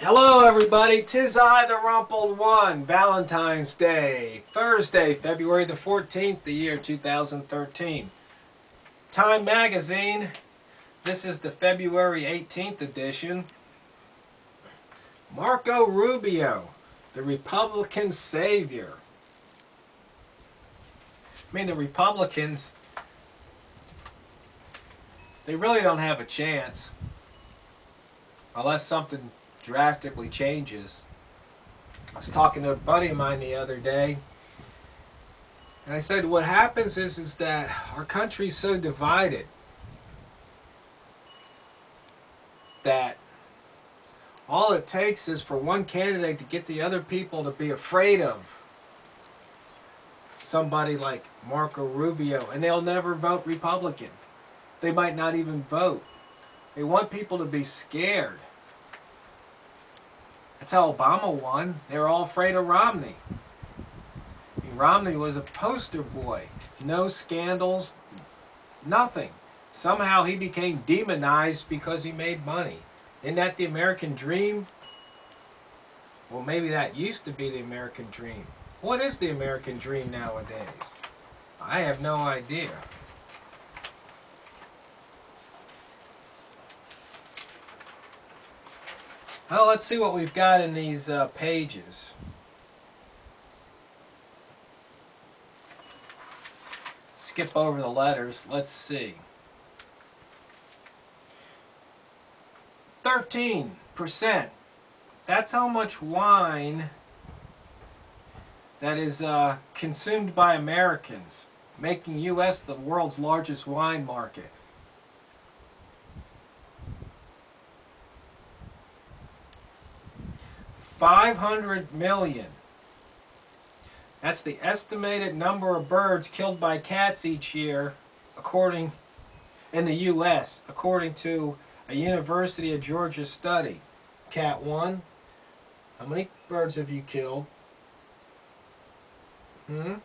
Hello everybody, 'tis I, the Rumpled One, Valentine's Day, Thursday, February the 14th, the year 2013. Time Magazine, this is the February 18th edition. Marco Rubio, the Republican savior. I mean, the Republicans, they really don't have a chance unless something drastically changes. I was talking to a buddy of mine the other day, and I said what happens is that our country's so divided that all it takes is for one candidate to get the other people to be afraid of somebody like Marco Rubio, and they'll never vote Republican. They might not even vote. They want people to be scared. That's how Obama won. They were all afraid of Romney. I mean, Romney was a poster boy. No scandals, nothing. Somehow he became demonized because he made money. Isn't that the American dream? Well, maybe that used to be the American dream. What is the American dream nowadays? I have no idea. Well, let's see what we've got in these pages. Skip over the letters. Let's see. 13%. That's how much wine that is consumed by Americans, making U.S. the world's largest wine market. $500 million. That's the estimated number of birds killed by cats each year, in the U.S., according to a University of Georgia study. Cat 1, how many birds have you killed? How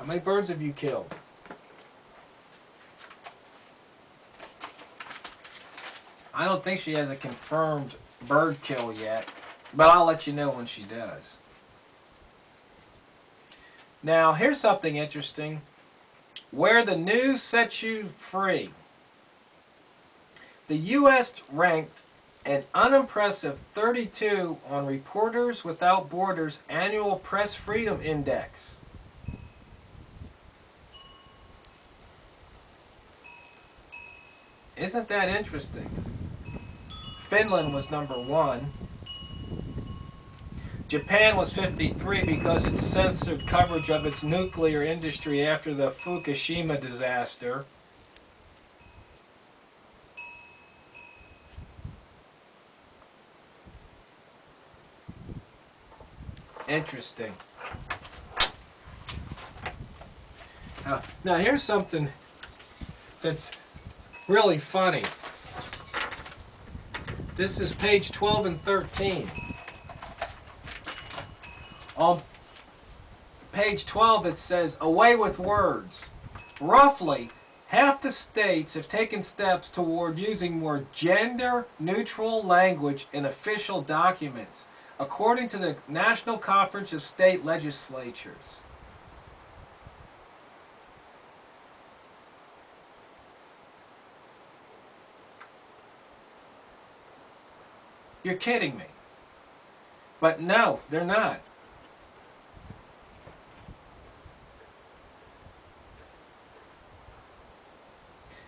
many birds have you killed? I don't think she has a confirmed bird kill yet, but I'll let you know when she does. Now, here's something interesting. Where the news sets you free. The U.S. ranked an unimpressive 32 on Reporters Without Borders annual Press Freedom Index. Isn't that interesting? Finland was number 1. Japan was 53 because it censored coverage of its nuclear industry after the Fukushima disaster. Interesting. Now here's something that's really funny. This is page 12 and 13. On page 12 it says, away with words. Roughly, half the states have taken steps toward using more gender-neutral language in official documents, according to the National Conference of State Legislatures. You're kidding me. But no, they're not.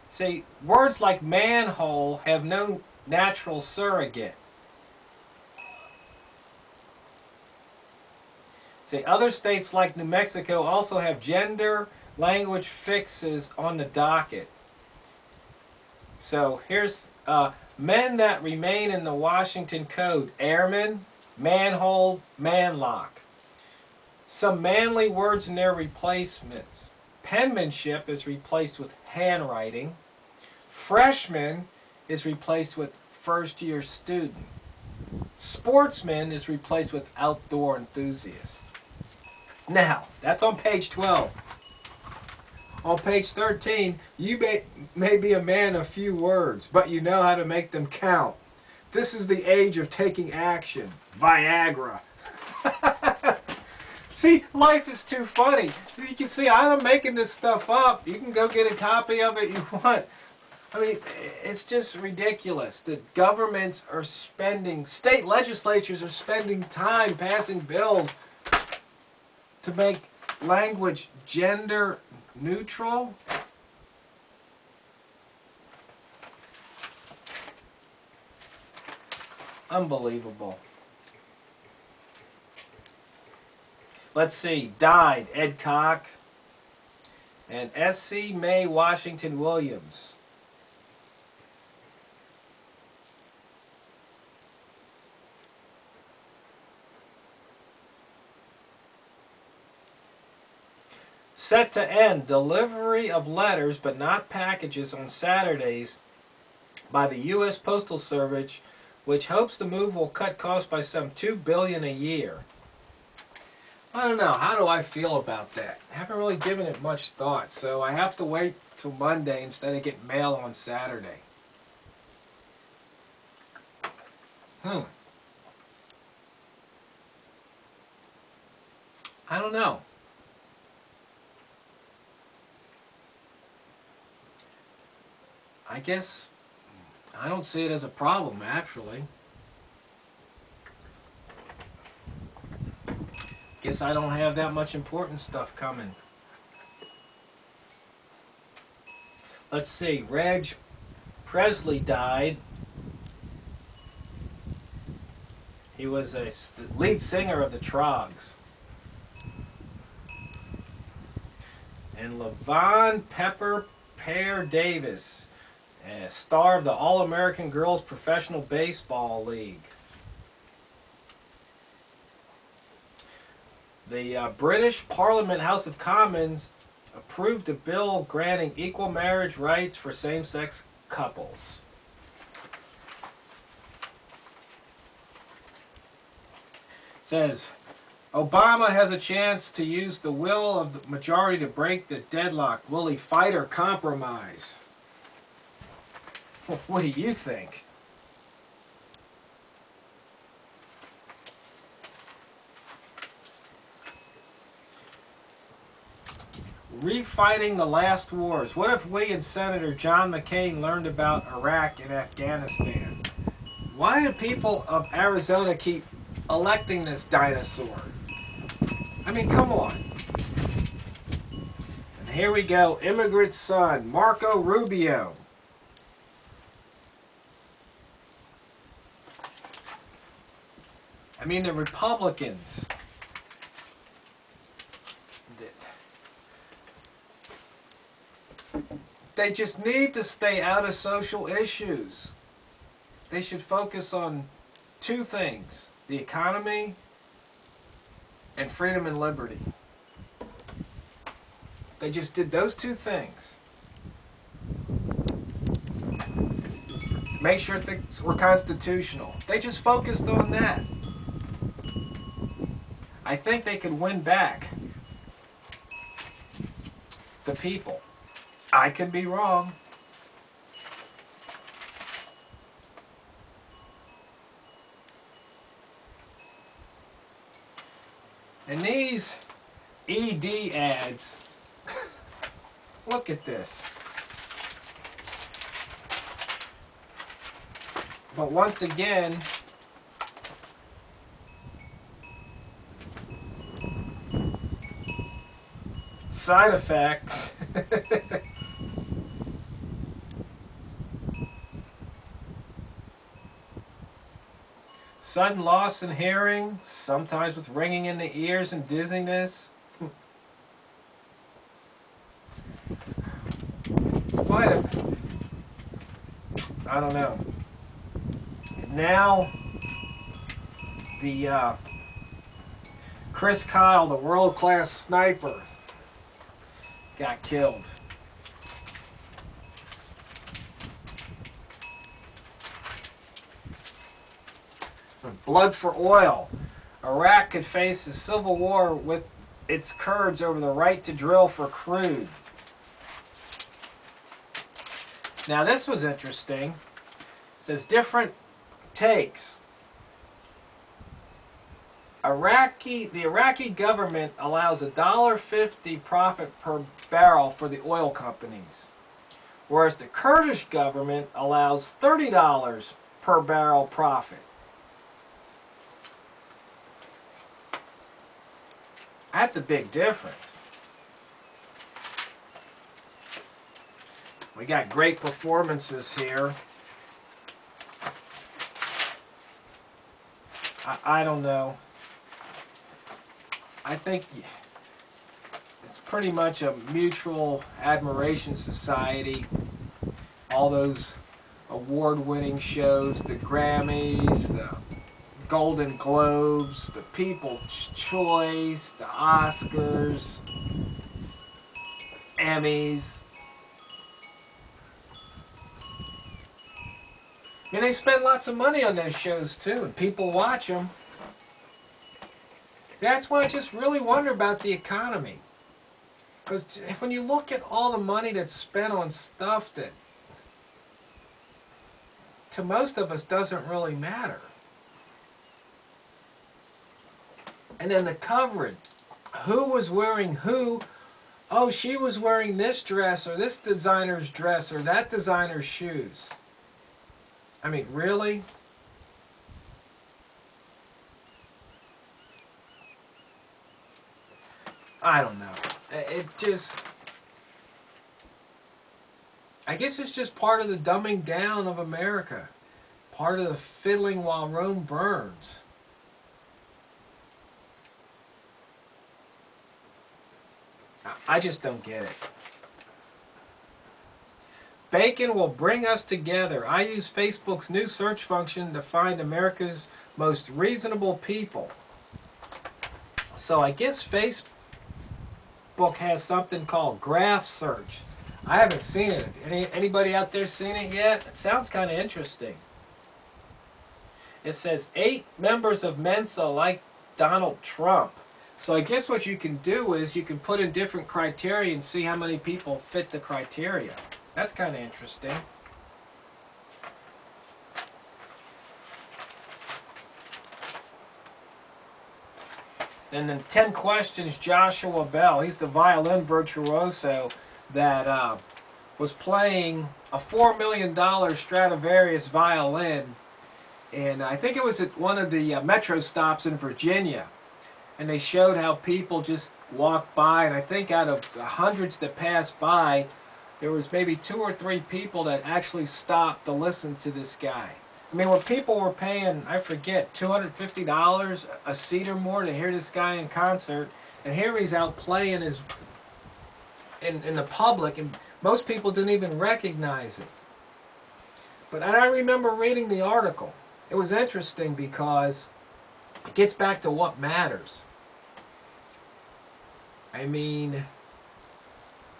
See, words like manhole have no natural surrogate. See, other states like New Mexico also have gender language fixes on the docket. So here's men that remain in the Washington Code: airman, manhole, manlock. Some manly words in their replacements. Penmanship is replaced with handwriting. Freshman is replaced with first-year student. Sportsman is replaced with outdoor enthusiast. Now, that's on page 12. On page 13, you may be a man of few words, but you know how to make them count. This is the age of taking action. Viagra. See, life is too funny. You can see I'm making this stuff up. You can go get a copy of it you want. I mean, it's just ridiculous that governments are spending, state legislatures are spending time passing bills to make language gender neutral. Unbelievable. Let's see, died Ed Koch and S.C. May Washington Williams. Set to end delivery of letters but not packages on Saturdays by the U.S. Postal Service, which hopes the move will cut costs by some $2 billion a year. I don't know. How do I feel about that? I haven't really given it much thought, so I have to wait till Monday instead of get mail on Saturday. I don't know. I guess I don't see it as a problem, actually. Guess I don't have that much important stuff coming. Let's see. Reg Presley died. He was the lead singer of the Trogs. And LaVon Pepper Pear Davis, star of the All-American Girls Professional Baseball League. The British Parliament House of Commons approved a bill granting equal marriage rights for same-sex couples. Says, Obama has a chance to use the will of the majority to break the deadlock. Will he fight or compromise? What do you think? Refighting the last wars. What if we and Senator John McCain learned about Iraq and Afghanistan? Why do people of Arizona keep electing this dinosaur? I mean, come on. And here we go. Immigrant son, Marco Rubio. I mean, the Republicans. They just need to stay out of social issues. They should focus on two things: the economy and freedom and liberty. They just did those two things. Make sure things were constitutional. They just focused on that. I think they could win back the people. I could be wrong. And these ED ads, look at this. But once again, side effects. Sudden loss in hearing, sometimes with ringing in the ears and dizziness. I don't know. Now, the Chris Kyle, the world-class sniper, got killed. Blood for oil. Iraq could face a civil war with its Kurds over the right to drill for crude. Now this was interesting. It says different takes. The Iraqi government allows $1.50 profit per barrel for the oil companies, whereas the Kurdish government allows $30 per barrel profit. That's a big difference. We got great performances here. I don't know. I think it's pretty much a mutual admiration society. All those award-winning shows, the Grammys, the Golden Globes, the People's Choice, the Oscars, Emmys. I mean, they spend lots of money on those shows too, and people watch them. That's why I just really wonder about the economy. Because when you look at all the money that's spent on stuff that to most of us doesn't really matter. And then the coverage. Who was wearing who? Oh, she was wearing this dress or this designer's dress or that designer's shoes. I mean, really? I don't know. It just... I guess it's just part of the dumbing down of America. Part of the fiddling while Rome burns. I just don't get it. Bacon will bring us together. I use Facebook's new search function to find America's most reasonable people. So I guess Facebook has something called graph search. I haven't seen it. Anybody out there seen it yet? It sounds kind of interesting. It says 8 members of Mensa like Donald Trump. So I guess what you can do is you can put in different criteria and see how many people fit the criteria. That's kind of interesting. And then 10 questions, Joshua Bell. He's the violin virtuoso that was playing a $4 million Stradivarius violin. And I think it was at one of the metro stops in Virginia. And they showed how people just walked by. And I think out of the hundreds that passed by, there was maybe 2 or 3 people that actually stopped to listen to this guy. I mean, when people were paying, I forget, $250 a seat or more to hear this guy in concert, and here he's out playing his in the public, and most people didn't even recognize it. But I remember reading the article. It was interesting because it gets back to what matters. I mean,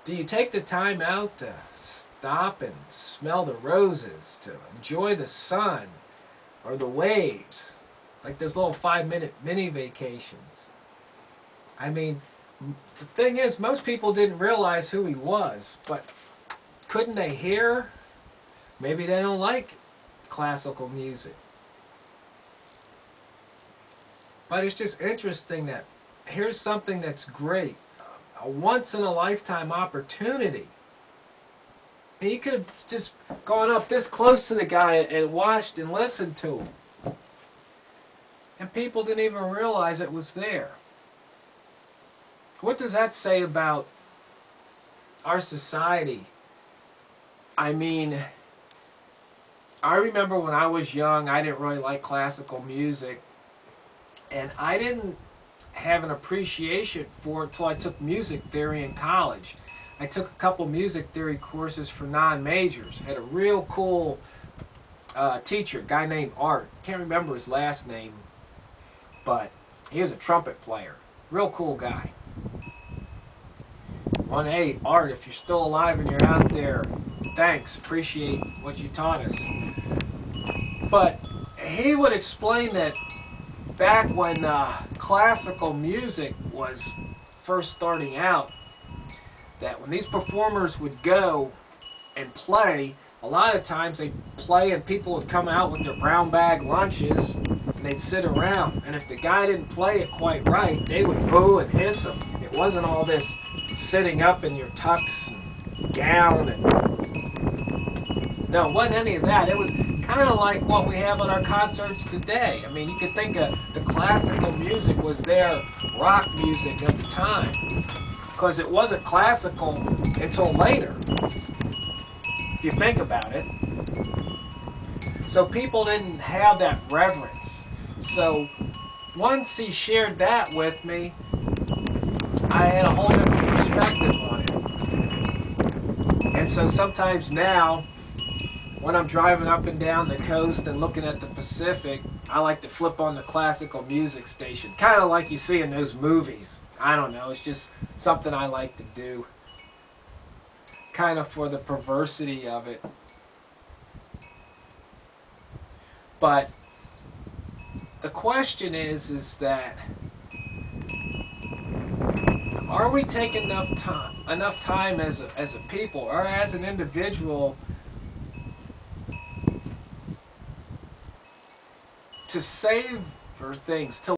do you take the time out to stop and smell the roses, to enjoy the sun or the waves, like those little 5-minute mini vacations? I mean, the thing is, most people didn't realize who he was, but couldn't they hear? Maybe they don't like classical music. But it's just interesting that here's something that's great, a once-in-a-lifetime opportunity. And you could have just gone up this close to the guy and watched and listened to him. And people didn't even realize it was there. What does that say about our society? I mean, I remember when I was young, I didn't really like classical music. And I didn't have an appreciation for it until I took music theory in college. I took a couple music theory courses for non-majors. Had a real cool teacher, a guy named Art. Can't remember his last name, but he was a trumpet player. Real cool guy. Hey, Art, if you're still alive and you're out there, thanks. Appreciate what you taught us. But he would explain that back when classical music was first starting out, that when these performers would go and play, a lot of times they'd play and people would come out with their brown bag lunches and they'd sit around. And if the guy didn't play it quite right, they would boo and hiss him. It wasn't all this sitting up in your tux and gown and no, it wasn't any of that. It was kind of like what we have on our concerts today. I mean, you could think of the classical music was their rock music of the time, because it wasn't classical until later, if you think about it. So people didn't have that reverence. So once he shared that with me, I had a whole different perspective on it. And so sometimes now, when I'm driving up and down the coast and looking at the Pacific, I like to flip on the classical music station. Kind of like you see in those movies. I don't know, it's just something I like to do. Kind of for the perversity of it. But the question is that are we taking enough time as a people or as an individual to savor things, to